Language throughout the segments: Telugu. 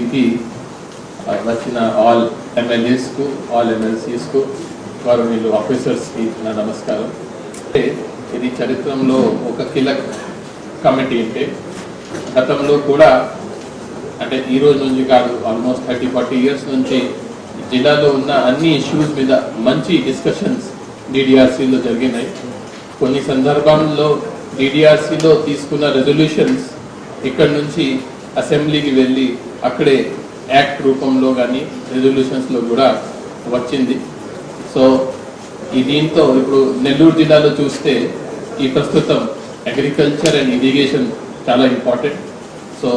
మీటింగ్కి వచ్చిన ఆల్ ఎమ్మెల్యేస్కు, ఆల్ ఎమ్మెల్సీస్కు, గవర్నమెంట్ ఆఫీసర్స్కి నా నమస్కారం. ఇది చరిత్రలో ఒక కీలక కమిటీ. అంటే గతంలో కూడా, అంటే ఈ రోజు నుంచి కాదు, ఆల్మోస్ట్ 30-40 ఇయర్స్ నుంచి జిల్లాలో ఉన్న అన్ని ఇష్యూస్ మీద మంచి డిస్కషన్స్ డిడిఆర్సీలో జరిగినాయి. కొన్ని సందర్భాల్లో డిడిఆర్సీలో తీసుకున్న రెజల్యూషన్స్ ఇక్కడ నుంచి అసెంబ్లీకి వెళ్ళి అక్కడే యాక్ట్ రూపంలో కానీ రెజల్యూషన్స్లో కూడా వచ్చింది. సో ఈ దీంతో ఇప్పుడు నెల్లూరు జిల్లాలో చూస్తే ఈ ప్రస్తుతం అగ్రికల్చర్ అండ్ ఇరిగేషన్ చాలా ఇంపార్టెంట్. సో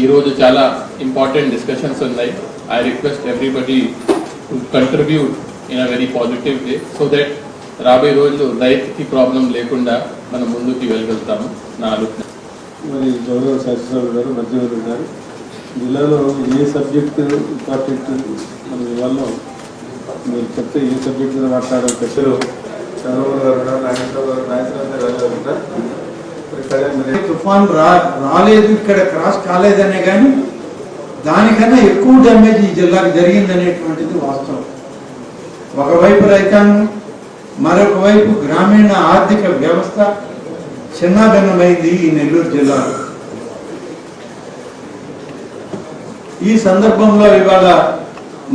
ఈరోజు చాలా ఇంపార్టెంట్ డిస్కషన్స్ ఉన్నాయి. I request everybody to contribute in a very positive way so that రాబోయే రోజులు రైతుకి ప్రాబ్లం లేకుండా మనం ముందుకు వెళ్ళగలుగుతాము నా ఆలోచన. మరి గౌరవ శాస్త్రసభ్యులు గారు, మధ్యవర్తులు గారు, జిల్లాలో ఏ సబ్జెక్టు ఇంపార్టెంట్ మన ఇవాళ మీరు చెప్తే ఏ సబ్జెక్ట్ మీద మాట్లాడాలి చర్చలు చంద్రబాబు గారు, నాయకులు తుఫాన్ రాలేదు, ఇక్కడ క్రాస్ కాలేదనే కానీ దానికన్నా ఎక్కువ డ్యామేజ్ ఈ జిల్లాకు జరిగిందనేటువంటిది వాస్తవం. ఒకవైపు రైతాంగం, మరొక వైపు గ్రామీణ ఆర్థిక వ్యవస్థ చిన్నాభిన్నమైంది ఈ నెల్లూరు జిల్లాలో. ఈ సందర్భంలో ఇవాళ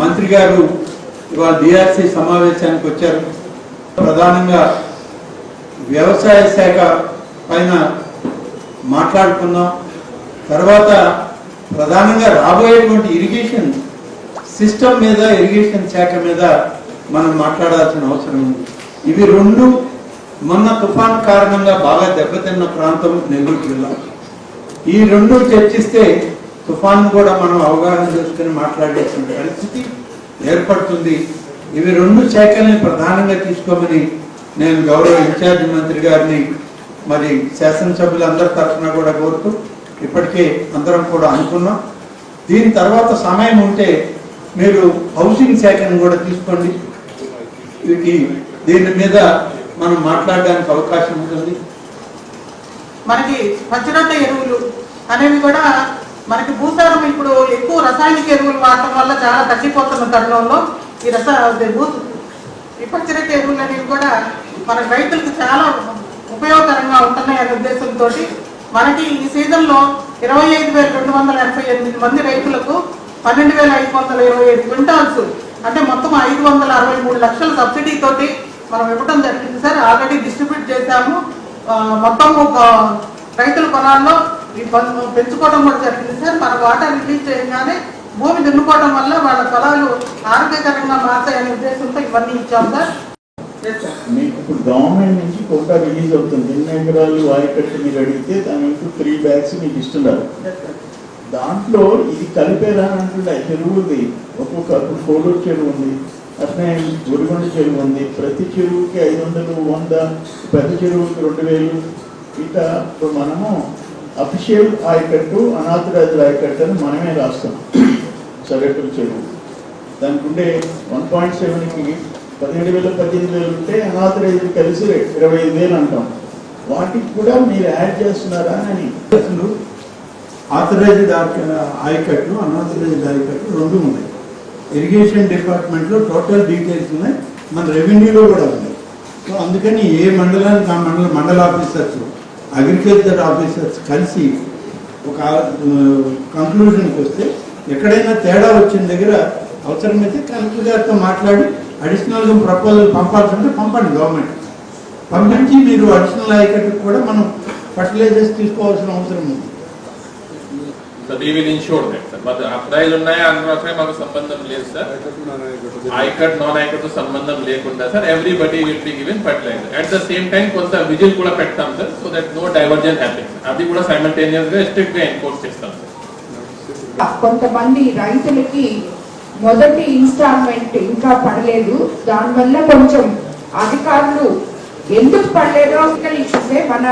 మంత్రి గారు ఇవాళ డిఆర్సీ సమావేశానికి వచ్చారు. ప్రధానంగా వ్యవసాయ శాఖ పైన మాట్లాడుకున్నాం. తర్వాత ప్రధానంగా రాబోయేటువంటి ఇరిగేషన్ సిస్టమ్ మీద, ఇరిగేషన్ శాఖ మీద మనం మాట్లాడాల్సిన అవసరం ఉంది. ఇవి రెండు మొన్న తుఫాన్ కారణంగా బాగా దెబ్బతిన్న ప్రాంతం నెల్లూరు జిల్లా. ఈ రెండు చర్చిస్తే తుఫాన్ కూడా మనం అవగాహన చేసుకుని మాట్లాడాల్సిన పరిస్థితి ఏర్పడుతుంది. ఇవి రెండు శాఖల్ని ప్రధానంగా తీసుకోమని నేను గౌరవ ఇన్ఛార్జి మంత్రి గారిని, మరి శాసనసభ్యులందరి తరఫున కూడా కోరుతూ ఇప్పటికే అందరం కూడా అనుకున్నాం. దీని తర్వాత సమయం ఉంటే మీరు హౌసింగ్ శాఖను కూడా తీసుకోండి. దీని మీద మనం మాట్లాడడానికి అవకాశం ఉంటుంది. మనకి పచ్చిరొట్ట ఎరువులు అనేవి కూడా మనకి భూసారం ఇప్పుడు ఎక్కువ రసాయనిక ఎరువులు వాడటం వల్ల చాలా తగ్గిపోతున్న తరుణంలో ఈ పచ్చిరొట్ట ఎరువులు అనేవి కూడా మన రైతులకు చాలా ఉపయోగకరంగా ఉంటున్నాయి అనే ఉద్దేశంతో మనకి ఈ సీజన్లో 25,288 మంది రైతులకు 12,527 క్వింటాల్స్, అంటే మొత్తం 563 లక్షల సబ్సిడీ తోటి మనం ఇవ్వడం జరిగింది సార్. ఆల్రెడీ డిస్ట్రిబ్యూట్ చేశాము. మొత్తం రైతుల పొలాల్లో పెంచుకోవడం కూడా జరిగింది సార్. మన వాటర్ రిలీజ్ చేయగానే భూమి దున్నుకోవడం వల్ల వాళ్ళ పొలాలు ఆరోగ్యకరంగా మారుతాయనే ఉద్దేశంతో ఇవన్నీ ఇచ్చాం సార్. మీకు ఇప్పుడు గవర్నమెంట్ నుంచి కోటా రిలీజ్ అవుతుంది. 2 ఎకరాలు వాయికట్టు మీరు అడిగితే దాని 3 బ్యాగ్స్ మీకు ఇస్తున్నారు. దాంట్లో ఇది కలిపేదా అంటుండే చెరువుది ఒక్కొక్క కోడూరు చెరువు ఉంది, అట్లనే గుడిగొండ చెరువు ఉంది. ప్రతి చెరువుకి 500, 100, పెద్ద చెరువుకి 2000 ఇట్లా. ఇప్పుడు మనము అఫీషియల్ ఆయకట్టు, అనాథరైజ్డ్ ఆయకట్టు అని మనమే రాస్తాం. సగటు చెరువు దానికి ఉండే 1.7కి 17,000, 18,000 ఉంటే అనాథరైజ్డ్ కలిసి 25,000 అంటాం. వాటికి కూడా మీరు యాడ్ చేస్తున్నారా అని. ఆథరైజ్డ్ ఆయకట్లు, అన్ఆథరైజ్డ్ ఆయకట్లు రెండు ఉన్నాయి. ఇరిగేషన్ డిపార్ట్మెంట్లో టోటల్ డీటెయిల్స్ ఉన్నాయి, మన రెవెన్యూలో కూడా ఉన్నాయి. సో అందుకని ఏ మండలానికి ఆ మండల ఆఫీసర్స్, అగ్రికల్చర్ ఆఫీసర్స్ కలిసి ఒక కంక్లూజన్కి వస్తే ఎక్కడైనా తేడా వచ్చిన దగ్గర అవసరమైతే కలెక్టర్ గారితో మాట్లాడి అడిషనల్గా ప్రపోజల్ పంపాల్సి ఉంటే పంపండి. గవర్నమెంట్ పంపించి మీరు అడిషనల్ ఆయకట్టుకు కూడా మనం ఫర్టిలైజర్స్ తీసుకోవాల్సిన అవసరం ఉంది. So we will ensure that, sir. But appraise ఉన్నాయా అందులో మాకు సంబంధం లేదు సార్. ఐకట్ నాన్ ఐకట్ తో సంబంధం లేకుండా sir everybody will be given fertilizer. At the same time కొంత విజిల్ కూడా పెడతాం sir, so that no diversion happens. అది కూడా సైమల్టేనియస్ గా స్ట్రిక్ట్ గా ఎన్ఫోర్స్ చేస్తాం సార్. కొంతమంది రైతులకి మొదటి ఇన్స్టాల్మెంట్ ఇంకా పడలేదు. దానివల్ల కొంచెం అధికారులు ఎందుకు పడలేదో ఇష్యూసే మన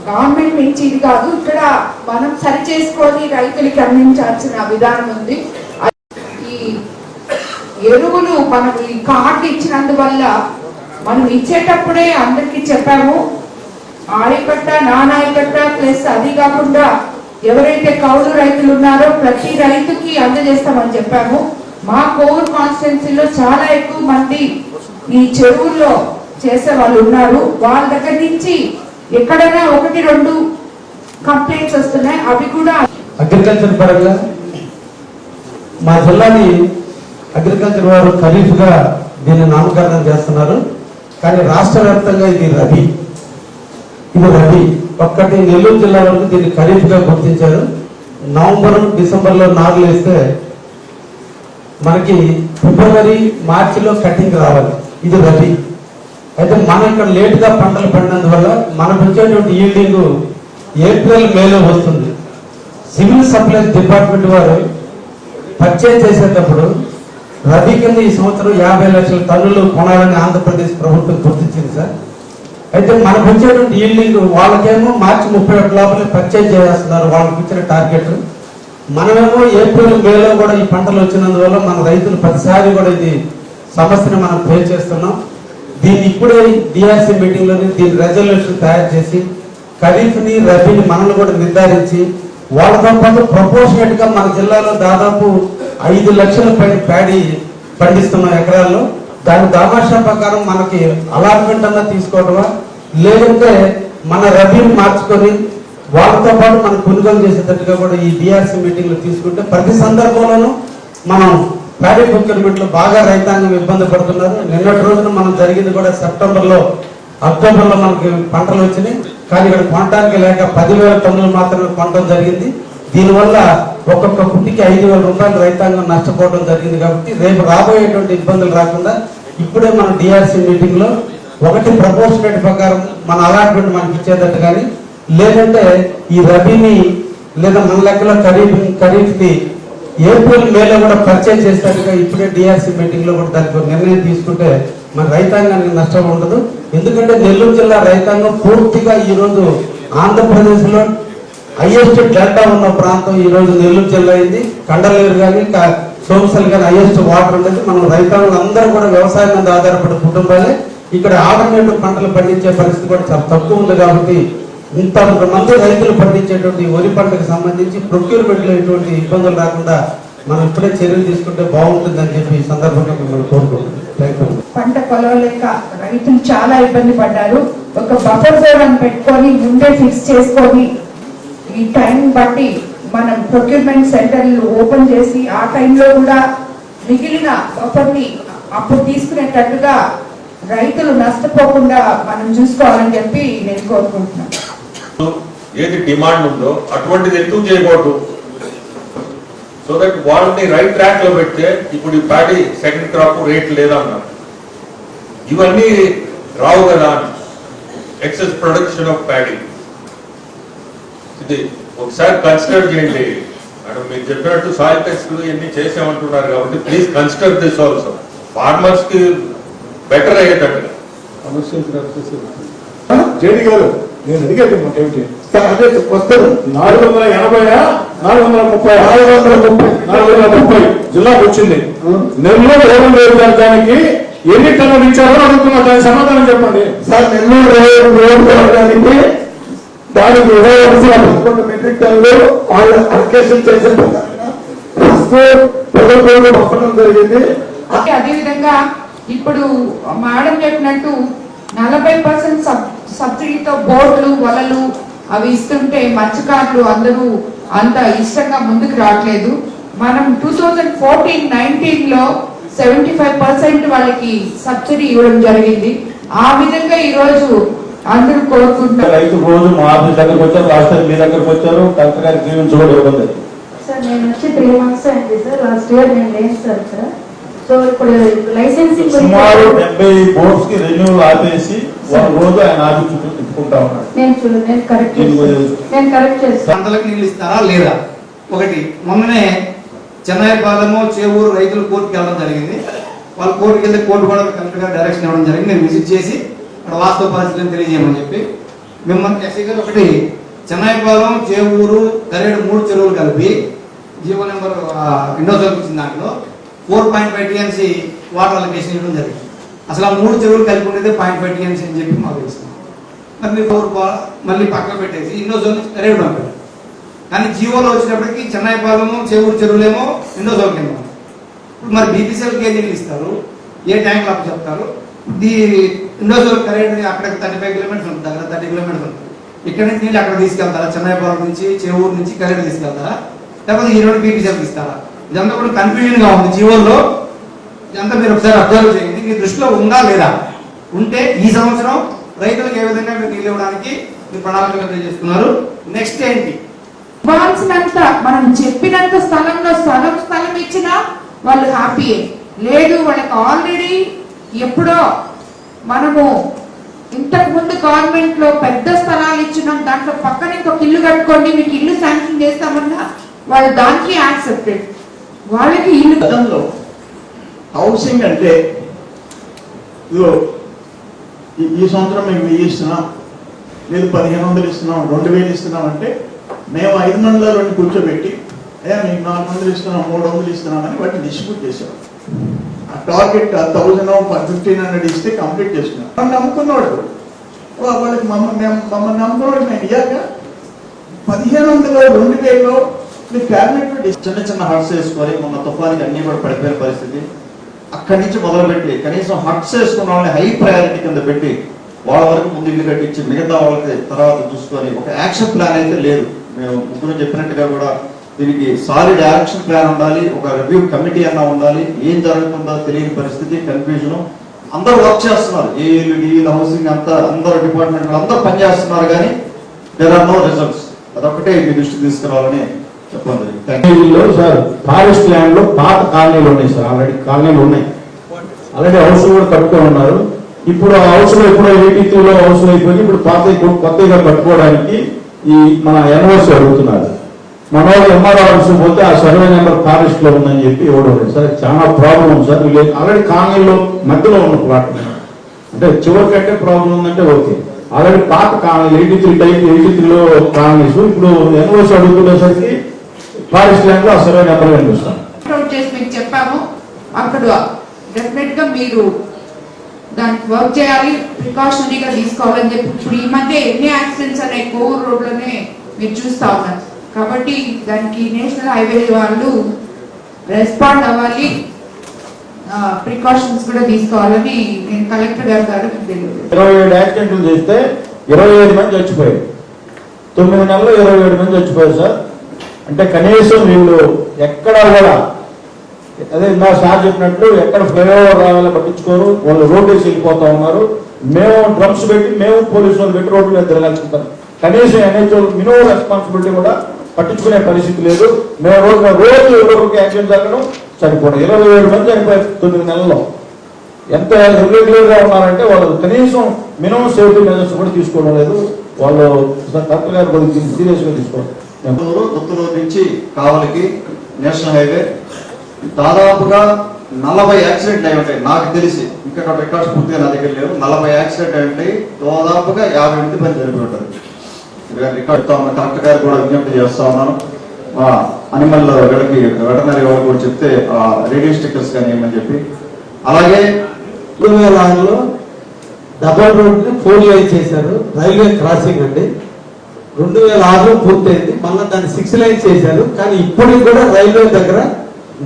గవర్నమెంట్ నుంచి ఇది కాదు, ఇక్కడ మనం సరి చేసుకొని రైతులకి అందించాల్సిన విధానం ఉంది. ఈ ఎరువులు మనకు ఈ కార్డు ఇచ్చినందువల్ల మనం ఇచ్చేటప్పుడే అందరికి చెప్పాము, ఆయకట్ట నాన్ ఆయకట్ట ప్లస్ అది కాకుండా ఎవరైతే కౌలు రైతులు ఉన్నారో ప్రతి రైతుకి అందజేస్తామని చెప్పాము. మా కోర్ కాన్స్టిట్యున్సీలో చాలా ఎక్కువ మంది ఈ చెరువుల్లో చేసే వాళ్ళు ఉన్నారు. వాళ్ళ దగ్గర నుంచి ఎక్కడైనా 1-2 కంప్లైంట్స్ వస్తున్నాయి. అవి కూడా అగ్రికల్చర్ పరంగా మా జిల్లాని అగ్రికల్చర్ వారు ఖరీఫ్ గా దీన్ని నామకరణం చేస్తున్నారు. కానీ రాష్ట్ర వ్యాప్తంగా ఇది రబీ. ఒక్కటి నెల్లూరు జిల్లా వరకు దీన్ని ఖరీఫ్ గా గుర్తించారు. నవంబర్ డిసెంబర్లో నారులు వేస్తే మనకి ఫిబ్రవరి మార్చిలో కటింగ్ రావాలి. ఇది రబీ. అయితే మనం ఇక్కడ లేటుగా పంటలు పడినందువల్ల మనకు వచ్చేటువంటి ఈల్డింగ్ ఏప్రిల్ మేలో వస్తుంది. సివిల్ సప్లైస్ డిపార్ట్మెంట్ వారు పర్చేజ్ చేసేటప్పుడు రబీ కింద ఈ సంవత్సరం 50 లక్షల టన్నులు కొనాలని ఆంధ్రప్రదేశ్ ప్రభుత్వం గుర్తించింది సార్. అయితే మనకు వచ్చేటువంటి ఈల్డింగ్ వాళ్ళకేమో మార్చి 31 లోపలే పర్చేజ్ చేస్తున్నారు, వాళ్ళకి ఇచ్చిన టార్గెట్. మనమేమో ఏప్రిల్ మేలో కూడా ఈ పంటలు వచ్చినందువల్ల మన రైతులు ప్రతిసారి కూడా ఇది సమస్యను మనం ఫేస్ చేస్తున్నాం. దీన్ని ఇప్పుడే డిఆర్సీ మీటింగ్ లోని దీని రెజల్యూషన్ తయారు చేసి ఖరీఫ్ని రబీని మనల్ని కూడా నిర్ధారించి వాళ్ళతో పాటు ప్రపోర్షనేట్ గా మన జిల్లాలో దాదాపు 5 లక్షల ప్యాడీ పండిస్తున్నాం ఎకరాల్లో. దాని దామాషా ప్రకారం మనకి అలాట్మెంట్ అన్నా తీసుకోవటమా, లేదంటే మన రబీని మార్చుకొని వాళ్ళతో పాటు మనం కొనుగోలు చేసేటట్టుగా కూడా ఈ డిఆర్సీ మీటింగ్ లో తీసుకుంటే ప్రతి సందర్భంలోనూ మనం ప్యాడీ ప్రొక్యూర్మెంట్ లో బాగా రైతాంగం ఇబ్బంది పడుతున్నారు. నిన్నటి రోజున మనం జరిగింది కూడా అక్టోబర్లో మనకి పంటలు వచ్చినాయి. కానీ ఇక్కడ కొనడానికి లేక 10,000 టన్నులు మాత్రమే కొనడం జరిగింది. దీనివల్ల ఒక్కొక్క పుట్టికి 5,000 రూపాయలు రైతాంగం నష్టపోవడం జరిగింది. కాబట్టి రేపు రాబోయేటువంటి ఇబ్బందులు రాకుండా ఇప్పుడే మన డిఆర్సీ మీటింగ్ లో ఒకటి ప్రపోర్షనేట్ ప్రకారం మన అలాట్మెంట్ మనకి ఇచ్చేటట్టు, కానీ లేదంటే ఈ రబీని లేదా మన లెక్కలో ఖరీఫ్ ని ఏప్రిల్ మేలో కూడా పర్చేజ్ చేసేటట్టుగా ఇప్పుడే డిఆర్సీ మీటింగ్ లో కూడా దానికి నిర్ణయం తీసుకుంటే మన రైతాంగానికి నష్టం ఉండదు. ఎందుకంటే నెల్లూరు జిల్లా రైతాంగం పూర్తిగా ఈ రోజు ఆంధ్రప్రదేశ్ లో హైయెస్ట్ డెల్టా ఉన్న ప్రాంతం ఈ రోజు నెల్లూరు జిల్లా అయింది. కండలేరు కానీ సోమసలు కానీ హైయెస్ట్ వాటర్ ఉండేది. మనం రైతాంగం అందరూ కూడా వ్యవసాయం మీద ఆధారపడే కుటుంబాలే. ఇక్కడ ఆల్టర్నేటివ్ పంటలు పండించే పరిస్థితి కూడా చాలా తక్కువ ఉంది. కాబట్టి ఇంతమంది రైతులు పండించేటువంటి వరి పంటకు సంబంధించి ప్రొక్యూర్మెంట్ లో ఎటువంటి ఇబ్బందులు రాకుండా మనం ఇప్పుడే చర్యలు తీసుకుంటే బాగుంటుందని చెప్పి ఈ సందర్భంగా మిమ్మల్ని కోరుకుంటున్నాం. పంట కొలవలేక రైతులు చాలా ఇబ్బంది పడ్డారు. ఒక బఫర్ జోన్ అని పెట్టుకొని ముందే ఫిక్స్ చేసుకొని ఈ టైం బట్టి మనం ప్రొక్యూర్మెంట్ సెంటర్లు ఓపెన్ చేసి ఆ టైంలో కూడా మిగిలిన బఫర్ ని అప్పుడు తీసుకునేటట్టుగా రైతులు నష్టపోకుండా మనం చూసుకోవాలని చెప్పి నేను కోరుకుంటున్నాను. ఏది డిమాండ్ ఉందో అటువంటిది ఎందుకు చేయకూడదు? సో దట్ వాళ్ళని రైట్ ట్రాక్ లో పెడితే ఇప్పుడు ఈ ప్యాడీ సెకండ్ క్రాప్ రేట్ లేదన్నారు. ఇవన్నీ రావు కదా. ఎక్సెస్ ప్రొడక్షన్ ఆఫ్ ప్యాడీ ఇది ఒకసారి కన్సిడర్ చేయండి మేడం. మీరు చెప్పినట్టు సాయిల్ టెస్ట్ ఇవన్నీ చేసామంటున్నారు కాబట్టి please consider this also. Farmers కి బెటర్ అయ్యేటట్టుగా. జేడి గారు నేను అడిగేది ఏమిటి వస్తారు 480 430 జిల్లాకు వచ్చింది. నెల్లూరు రేవంత్ రెడ్డి గారు దానికి ఎన్ని టన్నులు ఇచ్చారో అడుగుతున్నా, దానికి సమాధానం చెప్పండి సార్. నెల్లూరు నియోజకవర్గానికి దానికి 21 మెట్రిక్ టన్నులు వాళ్ళు అప్లికేషన్ చేసిన పంపడం జరిగింది. అదేవిధంగా ఇప్పుడు మేడం చెప్పినట్టు 40% సబ్సిడీతో బోట్లు వలలు అవి ఇస్తుంటే మత్స్యకారులు అందరూ అంత ఇష్టంగా ముందుకు రావట్లేదు. మనం 2014-19 లో 75% వాళ్ళకి సబ్సిడీ ఇవ్వడం జరిగింది. ఆ విధంగా ఈ రోజు అందరూ కోరుకుంటున్నారు. రైతు రోజు మా ఆఫీస్ దగ్గరకు వచ్చారు, రాష్ట్రానికి మీ దగ్గరకు వచ్చారు, కలెక్టర్ గారికి గ్రీవెన్స్ కూడా ఇవ్వలేదు సార్. నేను వచ్చి 3 months అయింది సార్. లాస్ట్ ఇయర్ నేను లేదు సార్ ఇక్కడ. సో ఇప్పుడు లైసెన్సింగ్ సుమారు 70 బోర్డ్స్ కి రెన్యూవల్ ఆపేసి ఒక రోజు ఆయన ఆఫీస్ చుట్టూ తిప్పుకుంటా ఉన్నాడు. నేను కరెక్ట్ చేస్తాను. పంటలకు నీళ్ళు ఇస్తారా లేదా? ఒకటి మొన్ననే చెన్నైపాలెము చేవూరు రైతులు కోర్టుకి వెళ్ళడం జరిగింది. వాళ్ళు కోర్టుకి వెళ్తే కోర్టు కూడా కరెక్ట్ గా డైరెక్షన్ ఇవ్వడం జరిగింది. నేను విజిట్ చేసి అక్కడ వాస్తవ పరిస్థితిని తెలియజేయమని చెప్పి మిమ్మల్ని ఎస్సీ గారు ఒకటి చెన్నైపాలెం చేవూరు కరేడు 3 చెరువులు కలిపి జీవో నెంబర్ ఇండోజల్ ఇచ్చిన దాంట్లో 4.5 TMC వాటర్ అలొకేషన్ ఇవ్వడం జరిగింది. అసలు ఆ 3 చెరువులు కలిపి ఉండేది 0.5 TMC అని చెప్పి మాకు తెలుస్తుంది. మరి మీరు మళ్ళీ పక్కన పెట్టేసి ఇండోజల్ కరేడు పంపారు. కానీ జీవోలో వచ్చేటప్పటికి చెన్నైపాలెము చేవూరు చెరువులేమో రెండో జోన్ కింద. ఇప్పుడు మరి బీపీసీఎల్కి ఏ నీళ్ళు ఇస్తారు, ఏ ట్యాంకులు అప్పు చెప్తారు? రెండో జోన్ కరెంట్ అక్కడికి 35 కిలోమీటర్స్ ఉంటుంది, దగ్గర 30 కిలోమీటర్స్ ఉంటుంది. ఇక్కడ నుంచి నీళ్ళు అక్కడ తీసుకెళ్తారా? చెన్నైపాలెం నుంచి చేవూరు నుంచి కరెంట్ తీసుకెళ్తారా, లేకపోతే ఈ రోడ్డు బీపీసీఎల్కి ఇస్తారా? ఇదంతా కూడా కన్ఫ్యూజన్ గా ఉంది జీవోల్లో. ఇదంతా మీరు ఒకసారి అబ్జర్వ్ చేయండి. మీ దృష్టిలో ఉందా లేదా? ఉంటే ఈ సంవత్సరం రైతులకు ఏ విధంగా మీరు నీళ్ళు ఇవ్వడానికి మీరు ప్రణాళికలు చేసుకున్నారు? నెక్స్ట్ ఏంటి? ఇవ్వాల్సినంత మనం చెప్పినంత స్థలంలో సగం స్థలం ఇచ్చినా వాళ్ళు హ్యాపీయే. లేదు, వాళ్ళకి ఆల్రెడీ ఎప్పుడో మనము ఇంతకు ముందు గవర్నమెంట్ లో పెద్ద స్థలాలు ఇచ్చినాం, దాంట్లో పక్కన ఇంకొక ఇల్లు కట్టుకోండి మీకు ఇల్లు శాంక్షన్ చేస్తామన్నా వాళ్ళు దానికి యాక్సెప్టెడ్. వాళ్ళకి ఇల్లు గతంలో హౌసింగ్ అంటే ఇదిగో ఈ సంవత్సరం మేము 1000 ఇస్తున్నాం, లేదు 1500 ఇస్తున్నాం, 2000 ఇస్తున్నాం అంటే మేము 5 మండలాలను కూర్చోబెట్టి అయ్యా మీకు 400 ఇస్తున్నాం, 300 ఇస్తున్నాం అని వాటిని డిస్ట్రిబ్యూట్ చేసాం. ఆ టార్గెట్ 1000 1500 ఇస్తే కంప్లీట్ చేసుకున్నాం. మనం నమ్ముకున్నాడు వాళ్ళకి మమ్మల్ని నమ్ముకున్నాడు. నేను ఇయ్యాక 1500 2000 మీ క్యాబినెట్ చిన్న చిన్న హట్స్ వేసుకొని మొన్న తుఫానికి అన్ని కూడా పడిపోయిన పరిస్థితి. అక్కడి నుంచి మొదలుపెట్టి కనీసం హట్స్ వేసుకున్న వాళ్ళని హై ప్రయారిటీ కింద పెట్టి వాళ్ళ వరకు ముందు ఇల్లు కట్టించి మిగతా వాళ్ళకి తర్వాత చూసుకొని ఒక యాక్షన్ ప్లాన్ అయితే లేదు. మేము ముగ్గురు చెప్పినట్టుగా కూడా దీనికి సాలిడ్ యాక్షన్ ప్లాన్ ఉండాలి, ఒక రివ్యూ కమిటీ అన్నా ఉండాలి. ఏం జరుగుతుందో తెలియని పరిస్థితి, కన్ఫ్యూజన్. అందరూ వర్క్ చేస్తున్నారు, ఏఈలు హౌసింగ్ అంతా అందరూ డిపార్ట్మెంట్ అందరూ పనిచేస్తున్నారు, కానీ దేర్ ఆర్ నో రిజల్ట్స్. అదొకటే మీ దృష్టికి తీసుకురావాలని చెప్పండి. సార్ ఫారెస్ట్ ల్యాండ్ లో పాత కాలనీలు ఉన్నాయి సార్, ఆల్రెడీ కాలనీలు ఉన్నాయి, ఆల్రెడీ హౌస్ కూడా కట్టుకొని ఉన్నారు. ఇప్పుడు ఆ హౌస్ లో ఎప్పుడో 82లో హౌస్ అయిపోయి ఇప్పుడు కొత్తగా కట్టుకోవడానికి ఈ మన ఎన్ఓసి అడుగుతున్నారు. మన వాళ్ళు ఎంఆర్ఓ ఆఫీస్ పోతే ఆ సర్వే నెంబర్ ఫారెస్ట్ లో ఉందని చెప్పి ఇవ్వడం లేదు సార్. చాలా ప్రాబ్లం ఉంది సార్. ఆల్రెడీ కాలనీలో మధ్యలో ఉన్న ప్లాట్ అంటే చివరికంటే ప్రాబ్లం ఉందంటే ఓకే. ఆల్రెడీ పాత కాలనీ 83లో కాలనీస్ ఇప్పుడు ఎన్ఓసి అడుగుతున్నసరికి ఫారెస్ట్ ల్యాండ్ లో ఆ సర్వే నెంబర్ కనిపిస్తాం. మీకు చెప్పాము అక్కడ డెఫినెట్ గా మీరు దానికి వర్క్ చేయాలి, ప్రికాషనరీగా తీసుకోవాలని చెప్పి ఇప్పుడు ఈ మధ్య ఎన్ని యాక్సిడెంట్స్ అనే కోవూరు రోడ్లోనే మీరు చూస్తా ఉన్నారు. కాబట్టి దానికి నేషనల్ హైవే వాళ్ళు రెస్పాండ్ అవ్వాలి, ప్రికాషన్స్ కూడా తీసుకోవాలని నేను కలెక్టర్ గారు 27 యాక్సిడెంట్లు చేస్తే 27 మంది చచ్చిపోయారు. 9 నెలల్లో 27 మంది చచ్చిపోయారు సార్. అంటే కనీసం వీళ్ళు ఎక్కడ కూడా అదే నా సార్ చెప్పినట్లు ఎక్కడ ఫ్లైఓవర్ రావాలో పట్టించుకోరు, వాళ్ళు రోడ్డు వేసి వెళ్ళిపోతా ఉన్నారు. మేము డ్రమ్స్ పెట్టి మేము పోలీసు వాళ్ళు పెట్టి రోడ్డు మీద తిరగాల్సుకుంటాం. కనీసం ఎన్హెచ్ఓ మినిమం రెస్పాన్సిబిలిటీ కూడా పట్టించుకునే పరిస్థితి లేదు. మేము రోజు ఎవరికి యాక్సిడెంట్ జరగడం చనిపోవడం 27 మంది చనిపోయారు 9 నెలల్లో. ఎంత రెగ్యులర్ గా ఉన్నారంటే వాళ్ళు కనీసం మినిమం సేఫ్టీ మెజర్స్ కూడా తీసుకోవడం లేదు. వాళ్ళు కలెక్టర్ గారు కొద్దిగా సీరియస్ గా తీసుకోవాలి. గుంటూరు నుంచి కావలికి నేషనల్ హైవే దాదాపుగా 40 యాక్సిడెంట్లు అయి ఉంటాయి నాకు తెలిసి. ఇంకా రికార్డ్స్ పూర్తిగా నా దగ్గర లేవు. 40 యాక్సిడెంట్ అయి ఉంటాయి. దాదాపుగా 50 మంది పని జరిపి ఉంటారు. రికార్డ్ కలెక్టర్ గారు కూడా విజ్ఞప్తి చేస్తా ఉన్నాను. అనిమల్ గడికి వెటనరీ వాళ్ళు కూడా చెప్తే రేడియో స్టిక్కర్స్ కానీ ఏమని చెప్పి. అలాగే 2006లో డబల్ రోడ్ 4 లైన్ చేశారు. రైల్వే క్రాసింగ్ అండి 2006లో పూర్తయింది. మళ్ళీ దాన్ని 6 లైన్ చేశారు. కానీ ఇప్పటికి కూడా రైల్వే దగ్గర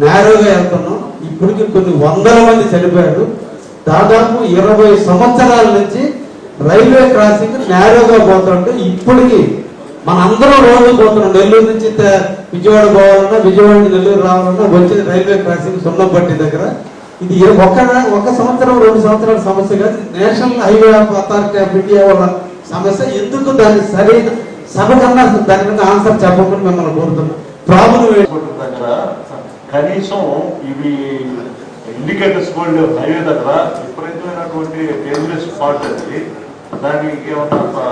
నేరోగా వెళ్తున్నాం. ఇప్పటికి కొన్ని వందల మంది చనిపోయారు. దాదాపు 20 సంవత్సరాల నుంచి రైల్వే క్రాసింగ్ నేరోగా పోతుంటే ఇప్పటికి మన అందరం రోజు పోతున్నాం. నెల్లూరు నుంచి విజయవాడ పోవాలన్నా, విజయవాడ నుంచి నెల్లూరు రావాలన్నా వచ్చేది రైల్వే క్రాసింగ్ సున్నపట్టి దగ్గర. ఇది ఒక సంవత్సరం 2 సంవత్సరాల సమస్య కాదు, national highway authority of India వాళ్ళ సమస్య. ఎందుకు దాన్ని సరైన సభ కన్నా దాని మీద ఆన్సర్ చెప్పమని మిమ్మల్ని కోరుతున్నాం. ప్రాబ్లం దగ్గర కనీసం ఇవి ఇండికేటర్స్ కూడా హైవే దగ్గర విపరీతమైనటువంటి డేంజరస్ ఫాల్ట్ అది. దానికి ఏమన్నా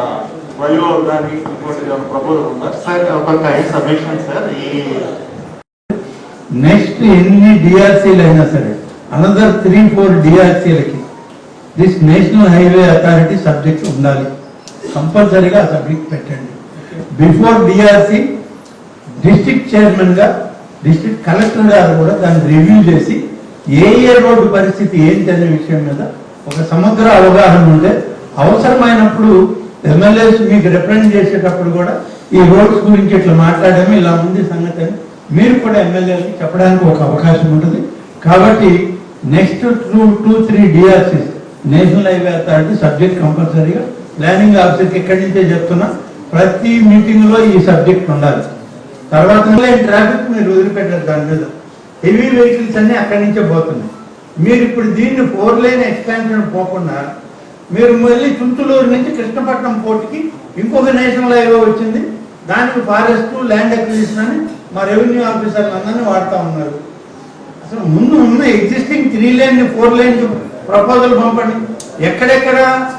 ఫ్లైఓవర్ కానీ ఇంకోటి ఏమైనా ప్రపోజల్ ఉందా సార్? ఒక సబ్మిషన్ సార్. ఈ నెక్స్ట్ ఎన్ని డిఆర్సీలు అయినా సరే అనదర్ 3-4 డిఆర్సీలకి this national highway authority subject ఉండాలి. కంపల్సరీగా ఆ సబ్జెక్ట్ పెట్టండి. బిఫోర్ డిఆర్సీ డిస్ట్రిక్ట్ చైర్మన్ గా డిస్ట్రిక్ట్ కలెక్టర్ గారు కూడా దాన్ని రివ్యూ చేసి ఏ రోడ్డు పరిస్థితి ఏంటి అనే విషయం మీద ఒక సమగ్ర అవగాహన ఉంటే అవసరమైనప్పుడు ఎమ్మెల్యేస్ మీకు రిప్రజెంట్ చేసేటప్పుడు కూడా ఈ రోడ్స్ గురించి ఇట్లా మాట్లాడాము, ఇలా ఉంది సంగతి అని మీరు కూడా ఎమ్మెల్యేలకి చెప్పడానికి ఒక అవకాశం ఉంటుంది. కాబట్టి next 2-3 DRCs national highway authority subject కంపల్సరీగా ప్లానింగ్ ఆఫీసర్కి ఎక్కడి నుంచే చెప్తున్నా ప్రతి మీటింగ్ లో ఈ సబ్జెక్ట్ ఉండాలి. తర్వాత ట్రాఫిక్ మీరు వదిలిపెట్టారు, దాని మీద హెవీ వెహికల్స్ అన్ని అక్కడి నుంచే పోతున్నాయి. మీరు ఇప్పుడు దీన్ని 4 లైన్ ఎక్స్పాన్షన్ పోకుండా మీరు మళ్ళీ చుంచులూరు నుంచి కృష్ణపట్నం పోర్టుకి ఇంకొక నేషనల్ హైవే వచ్చింది, దానికి ఫారెస్ట్ ల్యాండ్ అక్విజిషన్ అని మా రెవెన్యూ ఆఫీసర్లు అందరినీ వాడుతూ ఉన్నారు. అసలు ముందు ఉన్న ఎగ్జిస్టింగ్ 3 లైన్ 4 లైన్ ప్రపోజల్ పంపండి. ఎక్కడెక్కడ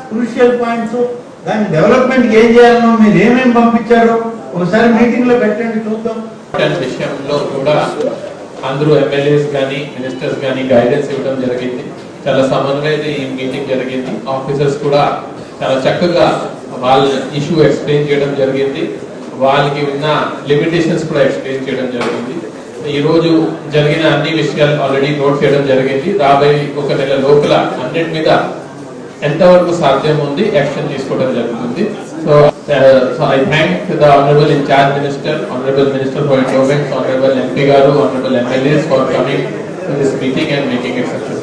క్రూషియల్ పాయింట్స్, దాని డెవలప్మెంట్ ఏం చేయాలనో మీరు ఏమేమి పంపించారో ఒకసారి మీటింగ్ లో పెట్టండి, చూద్దాం. విషయంలో కూడా అందరూ ఎమ్మెల్యేస్ కానీ మినిస్టర్స్ కానీ గైడెన్స్ ఇవ్వడం జరిగింది. చాలా సమన్వయంగా ఈ మీటింగ్ జరిగింది. ఆఫీసర్స్ కూడా చాలా చక్కగా వాళ్ళ ఇష్యూ ఎక్స్ప్లెయిన్ చేయడం జరిగింది. వాళ్ళకి ఉన్న లిమిటేషన్స్ కూడా ఎక్స్ప్లెయిన్ చేయడం జరిగింది. ఈ రోజు జరిగిన అన్ని విషయాలు ఆల్రెడీ నోట్ చేయడం జరిగింది. రాబోయే 1 నెల లోపల అన్నిటి మీద ఎంతవరకు సాధ్యం ఉంది యాక్షన్ తీసుకోవడం జరుగుతుంది. So I thank the Honorable in charge Minister, Honorable Minister for Endowments, Honorable MP garu, Honorable MLAs for coming to this meeting and making it successful.